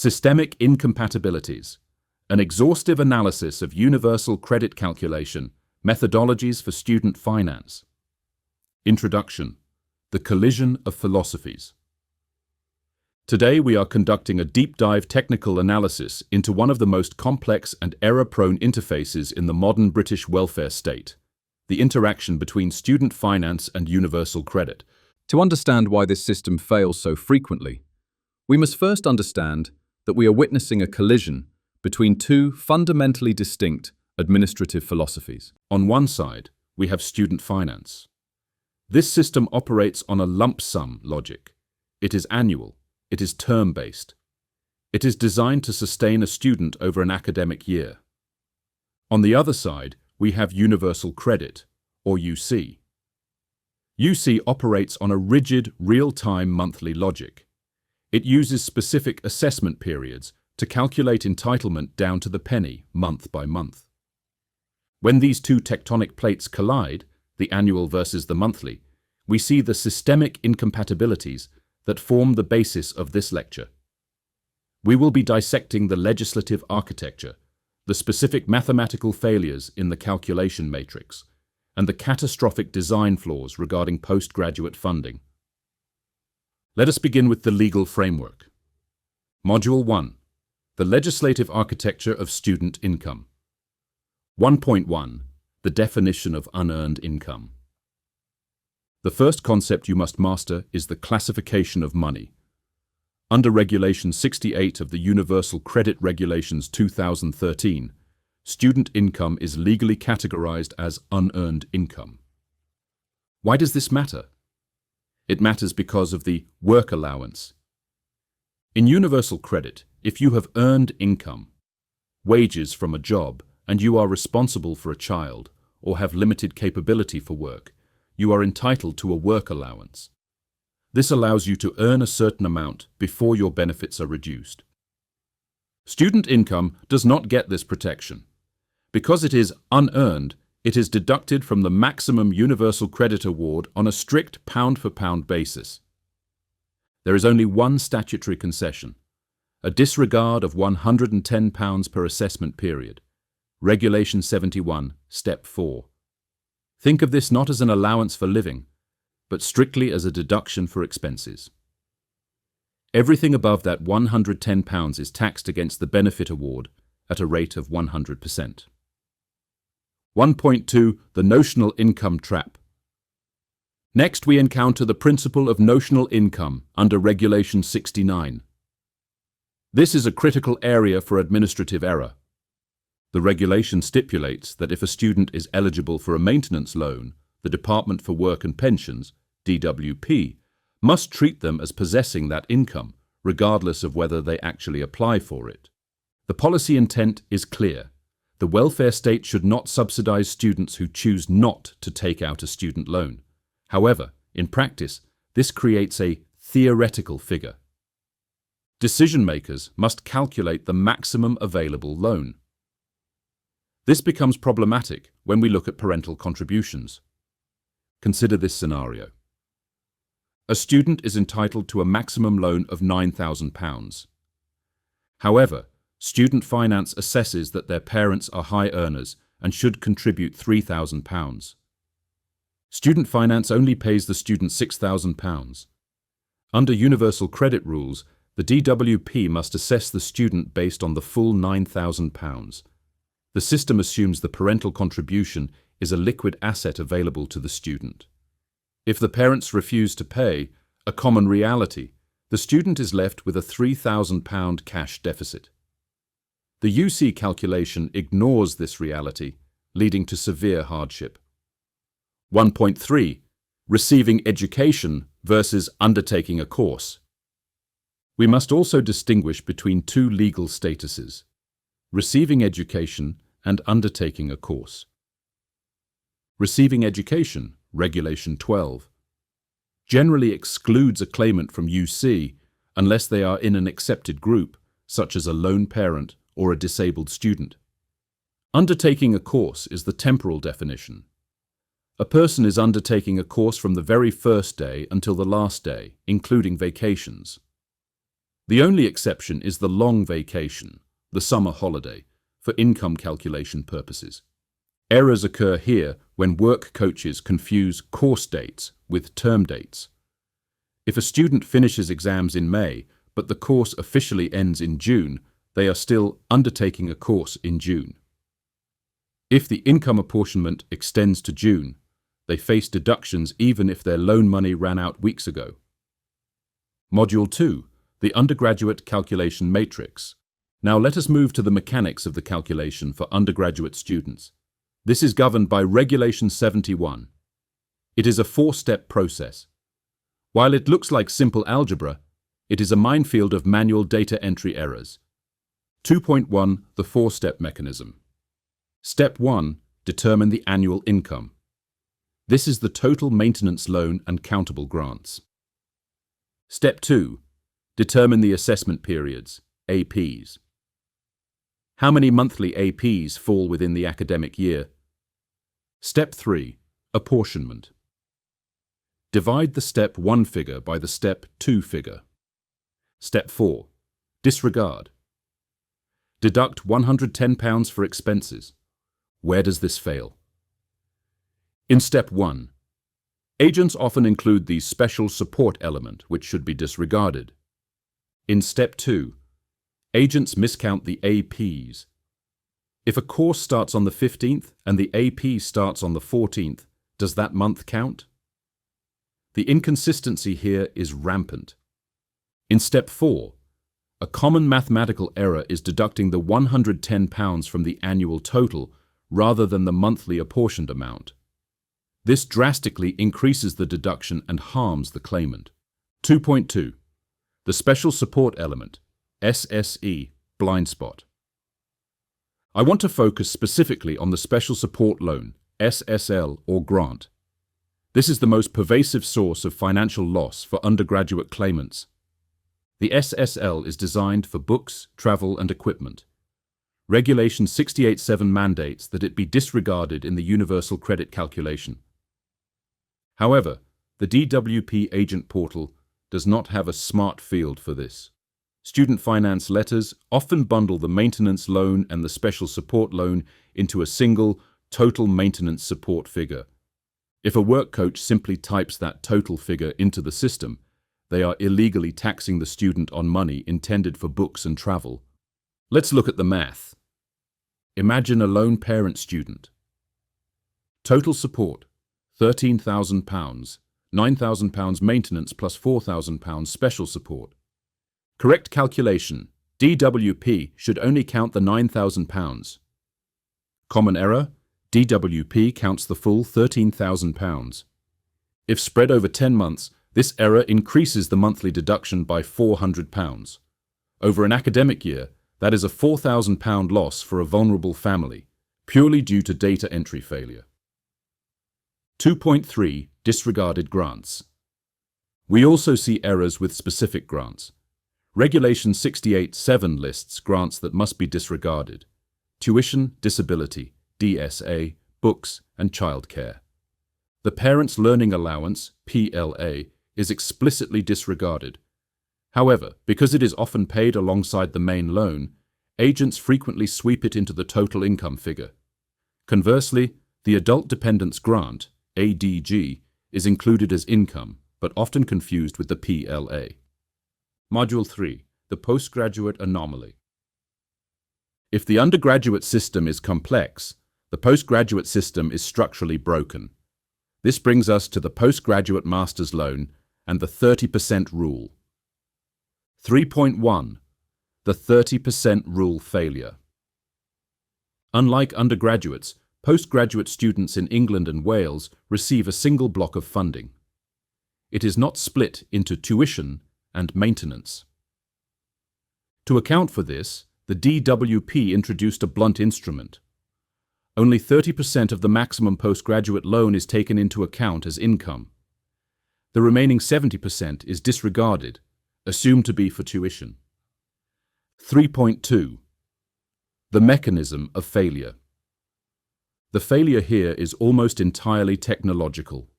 Systemic incompatibilities, an exhaustive analysis of universal credit calculation, methodologies for student finance. Introduction, the collision of philosophies. Today we are conducting a deep dive technical analysis into one of the most complex and error-prone interfaces in the modern British welfare state, the interaction between student finance and universal credit. To understand why this system fails so frequently, we must first understand that we are witnessing a collision between two fundamentally distinct administrative philosophies. On one side, we have student finance. This system operates on a lump sum logic. It is annual. It is term-based. It is designed to sustain a student over an academic year. On the other side, we have universal credit, or UC. UC operates on a rigid, real-time monthly logic. It uses specific assessment periods to calculate entitlement down to the penny, month by month. When these two tectonic plates collide, the annual versus the monthly, we see the systemic incompatibilities that form the basis of this lecture. We will be dissecting the legislative architecture, the specific mathematical failures in the calculation matrix, and the catastrophic design flaws regarding postgraduate funding. Let us begin with the legal framework. Module 1. The legislative architecture of student income. 1.1. The definition of unearned income. The first concept you must master is the classification of money. Under Regulation 68 of the Universal Credit Regulations 2013, student income is legally categorized as unearned income. Why does this matter? It matters because of the work allowance. In universal credit, if you have earned income, wages from a job, and you are responsible for a child or have limited capability for work, you are entitled to a work allowance. This allows you to earn a certain amount before your benefits are reduced. Student income does not get this protection. Because it is unearned, it is deducted from the maximum universal credit award on a strict pound-for-pound basis. There is only one statutory concession, a disregard of £110 per assessment period. Regulation 71, Step 4. Think of this not as an allowance for living, but strictly as a deduction for expenses. Everything above that £110 is taxed against the benefit award at a rate of 100%. 1.2. The notional income trap. Next, we encounter the principle of notional income under Regulation 69. This is a critical area for administrative error. The regulation stipulates that if a student is eligible for a maintenance loan, the Department for Work and Pensions, DWP, must treat them as possessing that income, regardless of whether they actually apply for it. The policy intent is clear. The welfare state should not subsidize students who choose not to take out a student loan. However, in practice, this creates a theoretical figure. Decision makers must calculate the maximum available loan. This becomes problematic when we look at parental contributions. Consider this scenario. A student is entitled to a maximum loan of £9,000. However, student finance assesses that their parents are high earners and should contribute £3,000. Student finance only pays the student £6,000. Under universal credit rules, the DWP must assess the student based on the full £9,000. The system assumes the parental contribution is a liquid asset available to the student. If the parents refuse to pay, a common reality, the student is left with a £3,000 cash deficit. The UC calculation ignores this reality, leading to severe hardship. 1.3. Receiving education versus undertaking a course. We must also distinguish between two legal statuses: receiving education and undertaking a course. Receiving education, Regulation 12, generally excludes a claimant from UC unless they are in an accepted group, such as a lone parent or a disabled student. Undertaking a course is the temporal definition. A person is undertaking a course from the very first day until the last day, including vacations. The only exception is the long vacation, the summer holiday, for income calculation purposes. Errors occur here when work coaches confuse course dates with term dates. If a student finishes exams in May, but the course officially ends in June, they are still undertaking a course in June. If the income apportionment extends to June, they face deductions even if their loan money ran out weeks ago. Module 2, the Undergraduate Calculation Matrix. Now let us move to the mechanics of the calculation for undergraduate students. This is governed by Regulation 71. It is a 4-step process. While it looks like simple algebra, it is a minefield of manual data entry errors. 2.1 The 4-step mechanism. Step 1. Determine the annual income. This is the total maintenance loan and countable grants. Step 2. Determine the assessment periods, APs. How many monthly APs fall within the academic year? Step 3. Apportionment. Divide the Step 1 figure by the Step 2 figure. Step 4. Disregard. Deduct £110 for expenses. Where does this fail? In Step 1, agents often include the special support element, which should be disregarded. In Step 2, agents miscount the APs. If a course starts on the 15th and the AP starts on the 14th, does that month count? The inconsistency here is rampant. In Step 4, a common mathematical error is deducting the £110 from the annual total rather than the monthly apportioned amount. This drastically increases the deduction and harms the claimant. 2.2. The Special Support Element, SSE, Blind Spot. I want to focus specifically on the Special Support Loan, SSL, or grant. This is the most pervasive source of financial loss for undergraduate claimants. The SSL is designed for books, travel, and equipment. Regulation 68.7 mandates that it be disregarded in the universal credit calculation. However, the DWP agent portal does not have a smart field for this. Student finance letters often bundle the maintenance loan and the special support loan into a single total maintenance support figure. If a work coach simply types that total figure into the system, they are illegally taxing the student on money intended for books and travel. Let's look at the math. Imagine a lone parent student. Total support, £13,000, £9,000 maintenance plus £4,000 special support. Correct calculation, DWP should only count the £9,000. Common error, DWP counts the full £13,000. If spread over 10 months, this error increases the monthly deduction by £400. Over an academic year, that is a £4,000 loss for a vulnerable family, purely due to data entry failure. 2.3 Disregarded grants. We also see errors with specific grants. Regulation 68.7 lists grants that must be disregarded: tuition, disability, DSA, books, and childcare. The Parents' Learning Allowance, PLA, is explicitly disregarded. However, because it is often paid alongside the main loan, agents frequently sweep it into the total income figure. Conversely, the Adult Dependence Grant, ADG, is included as income, but often confused with the PLA. Module 3. The Postgraduate Anomaly. If the undergraduate system is complex, the postgraduate system is structurally broken. This brings us to the postgraduate master's loan and the 30% rule. 3.1. The 30% rule failure. Unlike undergraduates, postgraduate students in England and Wales receive a single block of funding. It is not split into tuition and maintenance. To account for this, the DWP introduced a blunt instrument. Only 30% of the maximum postgraduate loan is taken into account as income. The remaining 70% is disregarded, assumed to be for tuition. 3.2. The mechanism of failure. The failure here is almost entirely technological.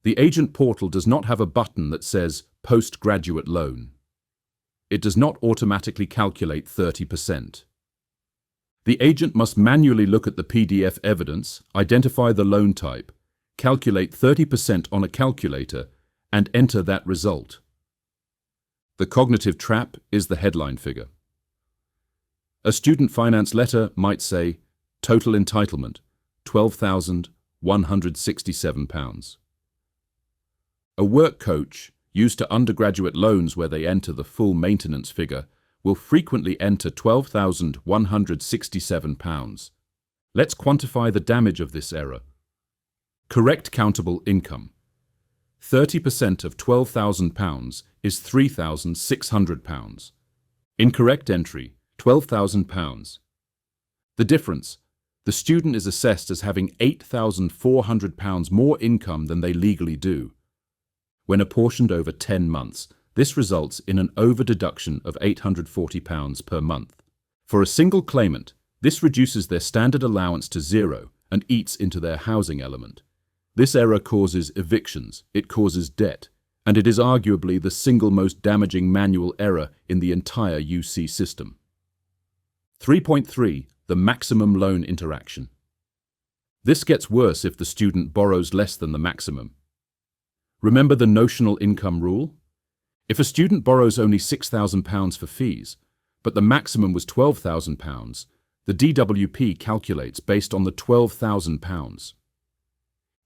The agent portal does not have a button that says postgraduate loan. it does not automatically calculate 30%. The agent must manually look at the PDF evidence, identify the loan type, calculate 30% on a calculator, and enter that result. The cognitive trap is the headline figure. A student finance letter might say, total entitlement, £12,167. A work coach, used to undergraduate loans where they enter the full maintenance figure, will frequently enter £12,167. Let's quantify the damage of this error. Correct countable income. 30% of £12,000 is £3,600. Incorrect entry, £12,000. The difference, the student is assessed as having £8,400 more income than they legally do. When apportioned over 10 months, this results in an over-deduction of £840 per month. For a single claimant, this reduces their standard allowance to zero and eats into their housing element. This error causes evictions, it causes debt, and it is arguably the single most damaging manual error in the entire UC system. 3.3. The maximum loan interaction. This gets worse if the student borrows less than the maximum. Remember the notional income rule? If a student borrows only £6,000 for fees, but the maximum was £12,000, the DWP calculates based on the £12,000.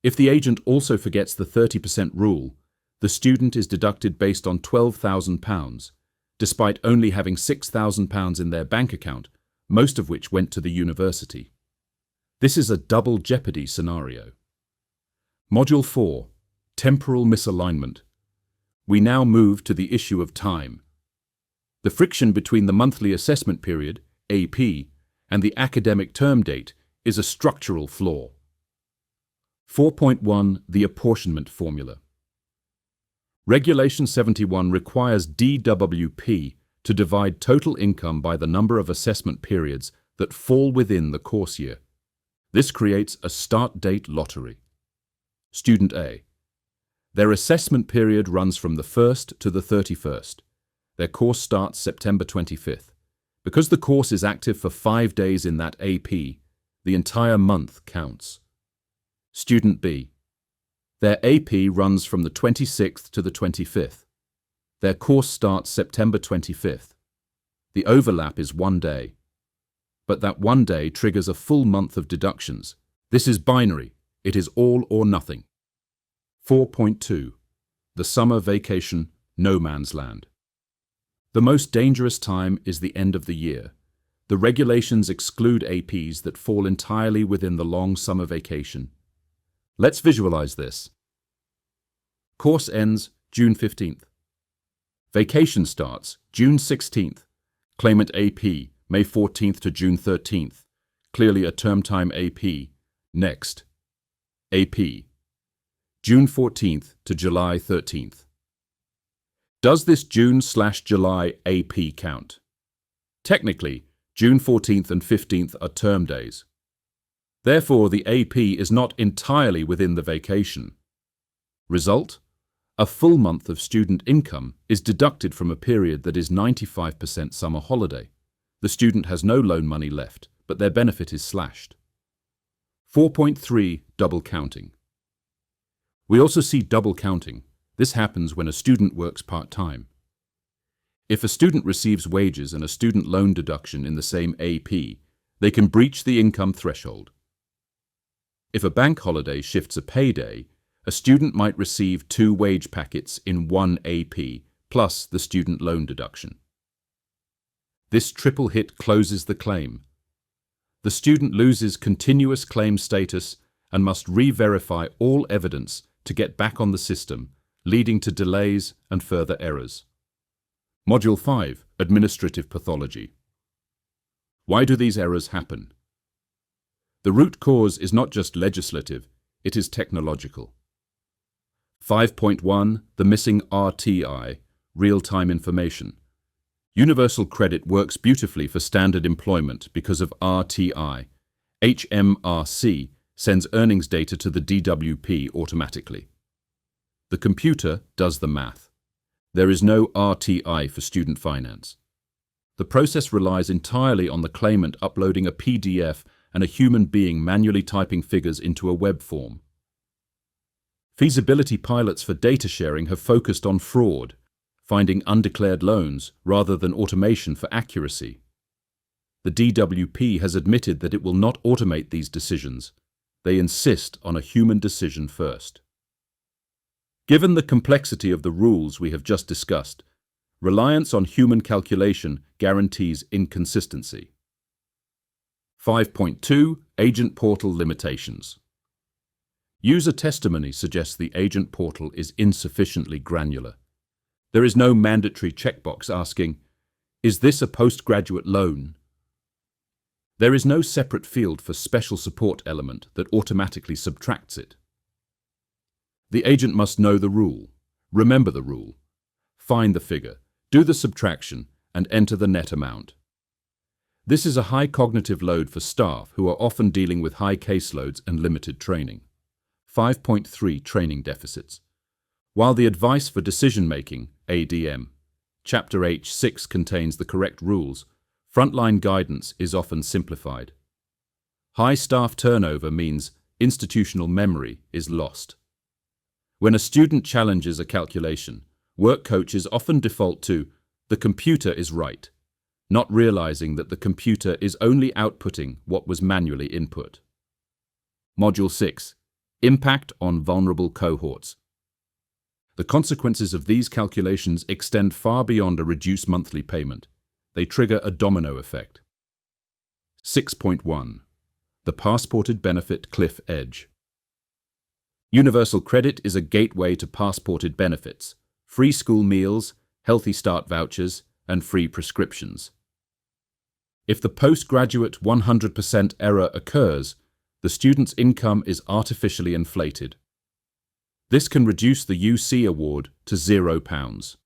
If the agent also forgets the 30% rule, the student is deducted based on £12,000, despite only having £6,000 in their bank account, most of which went to the university. This is a double jeopardy scenario. Module 4. Temporal misalignment. We now move to the issue of time. The friction between the monthly assessment period, AP, and the academic term date is a structural flaw. 4.1. The apportionment formula. Regulation 71 requires DWP to divide total income by the number of assessment periods that fall within the course year. This creates a start date lottery. Student A. Their assessment period runs from the 1st to the 31st. Their course starts September 25th. Because the course is active for 5 days in that AP, the entire month counts. Student B. Their AP runs from the 26th to the 25th. Their course starts September 25th. The overlap is 1 day. But that 1 day triggers a full month of deductions. This is binary. It is all or nothing. 4.2. The summer vacation, no man's land. The most dangerous time is the end of the year. The regulations exclude APs that fall entirely within the long summer vacation. Let's visualize this. Course ends June 15th. Vacation starts June 16th. Claimant AP, May 14th to June 13th. Clearly a term time AP. Next. AP. June 14th to July 13th. Does this June/July AP count? Technically, June 14th and 15th are term days. Therefore, the AP is not entirely within the vacation. Result? A full month of student income is deducted from a period that is 95% summer holiday. The student has no loan money left, but their benefit is slashed. 4.3. Double counting. We also see double counting. This happens when a student works part-time. If a student receives wages and a student loan deduction in the same AP, they can breach the income threshold. If a bank holiday shifts a payday, a student might receive 2 wage packets in 1 AP plus the student loan deduction. This triple hit closes the claim. The student loses continuous claim status and must re-verify all evidence to get back on the system, leading to delays and further errors. Module 5. Administrative Pathology. Why do these errors happen? The root cause is not just legislative, it is technological. 5.1. The missing RTI, real-time information. Universal credit works beautifully for standard employment because of RTI. HMRC sends earnings data to the DWP automatically. The computer does the math. There is no RTI for student finance. The process relies entirely on the claimant uploading a PDF and a human being manually typing figures into a web form. Feasibility pilots for data sharing have focused on fraud, finding undeclared loans rather than automation for accuracy. The DWP has admitted that it will not automate these decisions. They insist on a human decision first. Given the complexity of the rules we have just discussed, reliance on human calculation guarantees inconsistency. 5.2 Agent Portal Limitations. User testimony suggests the agent portal is insufficiently granular. There is no mandatory checkbox asking, "Is this a postgraduate loan?" There is no separate field for special support element that automatically subtracts it. The agent must know the rule, remember the rule, find the figure, do the subtraction, and enter the net amount. This is a high cognitive load for staff who are often dealing with high caseloads and limited training. 5.3 Training Deficits. While the Advice for Decision-Making, ADM, Chapter H6 contains the correct rules, frontline guidance is often simplified. High staff turnover means institutional memory is lost. When a student challenges a calculation, work coaches often default to "the computer is right," not realizing that the computer is only outputting what was manually input. Module 6. Impact on vulnerable cohorts. The consequences of these calculations extend far beyond a reduced monthly payment. They trigger a domino effect. 6.1. The Passported Benefit Cliff Edge. Universal credit is a gateway to passported benefits, free school meals, healthy start vouchers, and free prescriptions. If the postgraduate 100% error occurs, the student's income is artificially inflated. This can reduce the UC award to £0.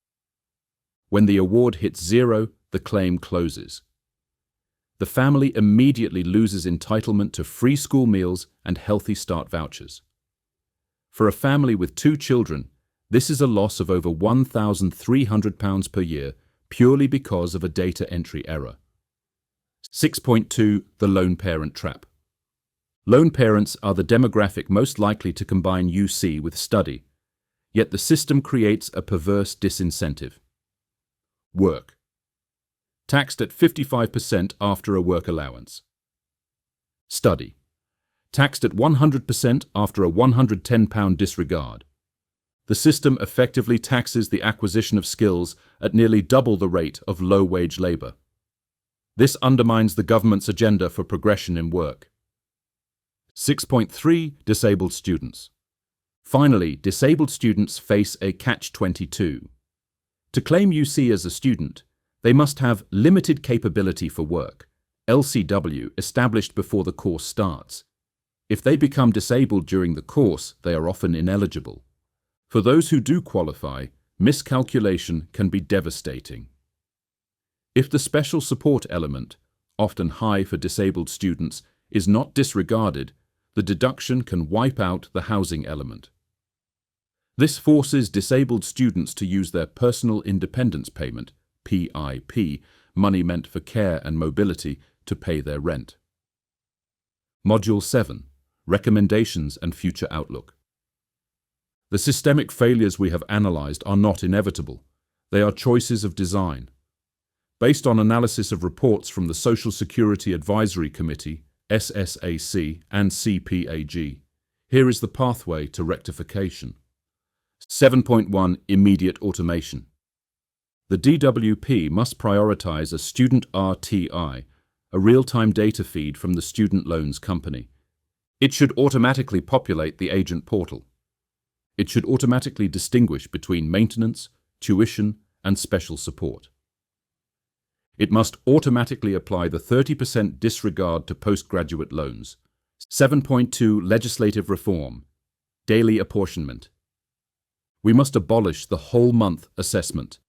When the award hits zero, the claim closes. The family immediately loses entitlement to free school meals and healthy start vouchers. For a family with 2 children, this is a loss of over £1,300 per year purely because of a data entry error. 6.2 The Lone Parent Trap. Lone parents are the demographic most likely to combine UC with study, yet the system creates a perverse disincentive. Work. Taxed at 55% after a work allowance. Study. Taxed at 100% after a £110 disregard. The system effectively taxes the acquisition of skills at nearly double the rate of low-wage labour. This undermines the government's agenda for progression in work. 6.3 Disabled students. Finally, disabled students face a catch-22. To claim UC as a student, they must have limited capability for work, LCW, established before the course starts. If they become disabled during the course, they are often ineligible. For those who do qualify, miscalculation can be devastating. If the special support element, often high for disabled students, is not disregarded, the deduction can wipe out the housing element. This forces disabled students to use their Personal Independence Payment, PIP, money meant for care and mobility, to pay their rent. Module 7. Recommendations and Future Outlook. The systemic failures we have analysed are not inevitable. They are choices of design. Based on analysis of reports from the Social Security Advisory Committee, SSAC, and CPAG, here is the pathway to rectification. 7.1 Immediate Automation. The DWP must prioritise a student RTI, a real-time data feed from the student loans company. It should automatically populate the agent portal. It should automatically distinguish between maintenance, tuition, and special support. It must automatically apply the 30% disregard to postgraduate loans. 7.2 Legislative Reform. Daily Apportionment. We must abolish the whole month assessment.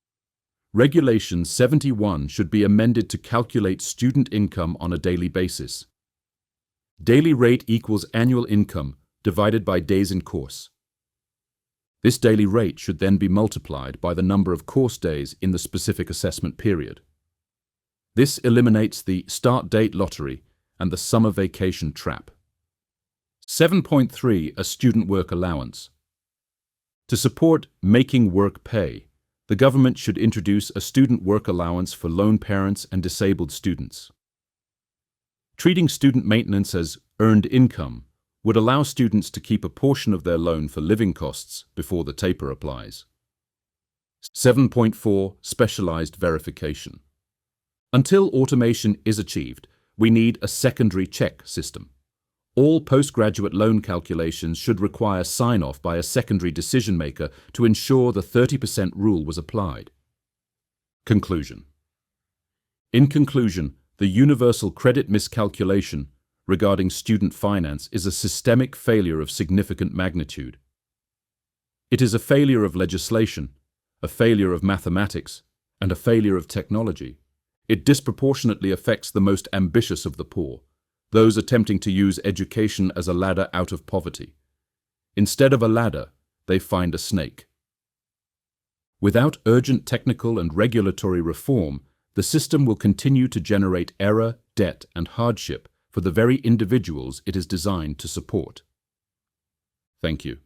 Regulation 71 should be amended to calculate student income on a daily basis. Daily rate equals annual income divided by days in course. This daily rate should then be multiplied by the number of course days in the specific assessment period. This eliminates the start date lottery and the summer vacation trap. 7.3. A student work allowance. To support making work pay, the government should introduce a student work allowance for lone parents and disabled students. Treating student maintenance as earned income would allow students to keep a portion of their loan for living costs before the taper applies. 7.4. Specialized verification. Until automation is achieved, we need a secondary check system. All postgraduate loan calculations should require sign-off by a secondary decision-maker to ensure the 30% rule was applied. Conclusion. In conclusion, the universal credit miscalculation regarding student finance is a systemic failure of significant magnitude. It is a failure of legislation, a failure of mathematics, and a failure of technology. It disproportionately affects the most ambitious of the poor, those attempting to use education as a ladder out of poverty. Instead of a ladder, they find a snake. Without urgent technical and regulatory reform, the system will continue to generate error, debt, and hardship for the very individuals it is designed to support. Thank you.